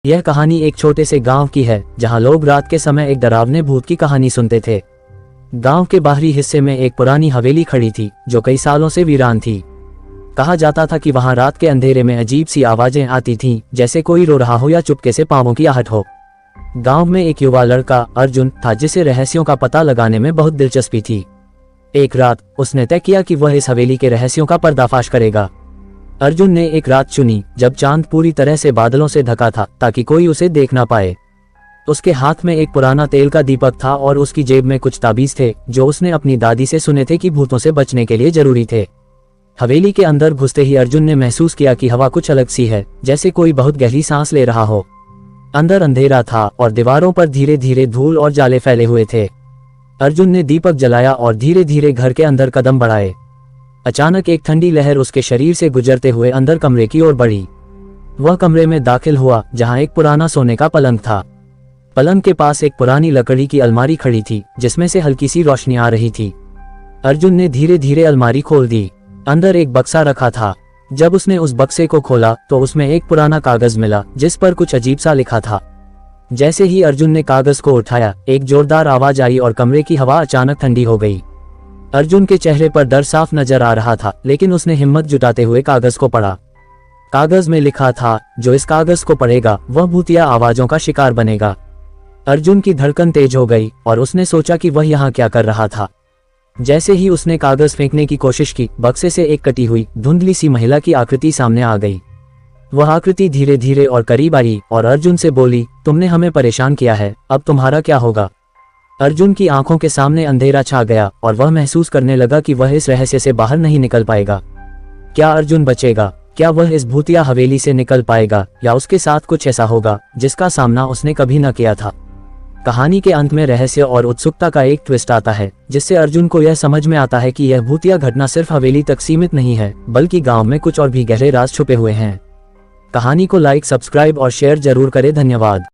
यह कहानी एक छोटे से गांव की है जहां लोग रात के समय एक डरावने भूत की कहानी सुनते थे। गांव के बाहरी हिस्से में एक पुरानी हवेली खड़ी थी जो कई सालों से वीरान थी। कहा जाता था कि वहां रात के अंधेरे में अजीब सी आवाजें आती थीं, जैसे कोई रो रहा हो या चुपके से पांवों की आहट हो। गांव में एक युवा लड़का अर्जुन था जिसे रहस्यों का पता लगाने में बहुत दिलचस्पी थी। एक रात उसने तय किया कि वह इस हवेली के रहस्यों का पर्दाफाश करेगा। अर्जुन ने एक रात चुनी जब चांद पूरी तरह से बादलों से ढका था ताकि कोई उसे देख ना पाए। उसके हाथ में एक पुराना तेल का दीपक था और उसकी जेब में कुछ ताबीज थे जो उसने अपनी दादी से सुने थे कि भूतों से बचने के लिए जरूरी थे। हवेली के अंदर घुसते ही अर्जुन ने महसूस किया कि हवा कुछ अलग सी है, जैसे कोई बहुत गहरी सांस ले रहा हो। अंदर अंधेरा था और दीवारों पर धीरे धीरे धूल और जाले फैले हुए थे। अर्जुन ने दीपक जलाया और धीरे धीरे घर के अंदर कदम बढ़ाए। अचानक एक ठंडी लहर उसके शरीर से गुजरते हुए अंदर कमरे की ओर बढ़ी। वह कमरे में दाखिल हुआ जहां एक पुराना सोने का पलंग था। पलंग के पास एक पुरानी लकड़ी की अलमारी खड़ी थी जिसमें से हल्की सी रोशनी आ रही थी। अर्जुन ने धीरे धीरे अलमारी खोल दी। अंदर एक बक्सा रखा था। जब उसने उस बक्से को खोला तो उसमें एक पुराना कागज मिला जिस पर कुछ अजीब सा लिखा था। जैसे ही अर्जुन ने कागज को उठाया, एक जोरदार आवाज आई और कमरे की हवा अचानक ठंडी हो गई। अर्जुन के चेहरे पर डर साफ नजर आ रहा था, लेकिन उसने हिम्मत जुटाते हुए कागज को पढ़ा। कागज में लिखा था, जो इस कागज को पढ़ेगा वह भूतिया आवाजों का शिकार बनेगा। अर्जुन की धड़कन तेज हो गई और उसने सोचा कि वह यहाँ क्या कर रहा था। जैसे ही उसने कागज फेंकने की कोशिश की, बक्से से एक कटी हुई धुंधली सी महिला की आकृति सामने आ गई। वह आकृति धीरे धीरे और करीब आई और अर्जुन से बोली, तुमने हमें परेशान किया है, अब तुम्हारा क्या होगा। अर्जुन की आंखों के सामने अंधेरा छा गया और वह महसूस करने लगा कि वह इस रहस्य से बाहर नहीं निकल पाएगा। क्या अर्जुन बचेगा? क्या वह इस भूतिया हवेली से निकल पाएगा या उसके साथ कुछ ऐसा होगा जिसका सामना उसने कभी न किया था। कहानी के अंत में रहस्य और उत्सुकता का एक ट्विस्ट आता है जिससे अर्जुन को यह समझ में आता है कि यह भूतिया घटना सिर्फ हवेली तक सीमित नहीं है, बल्कि गांव में कुछ और भी गहरे राज छुपे हुए हैं। कहानी को लाइक, सब्सक्राइब और शेयर जरूर करें। धन्यवाद।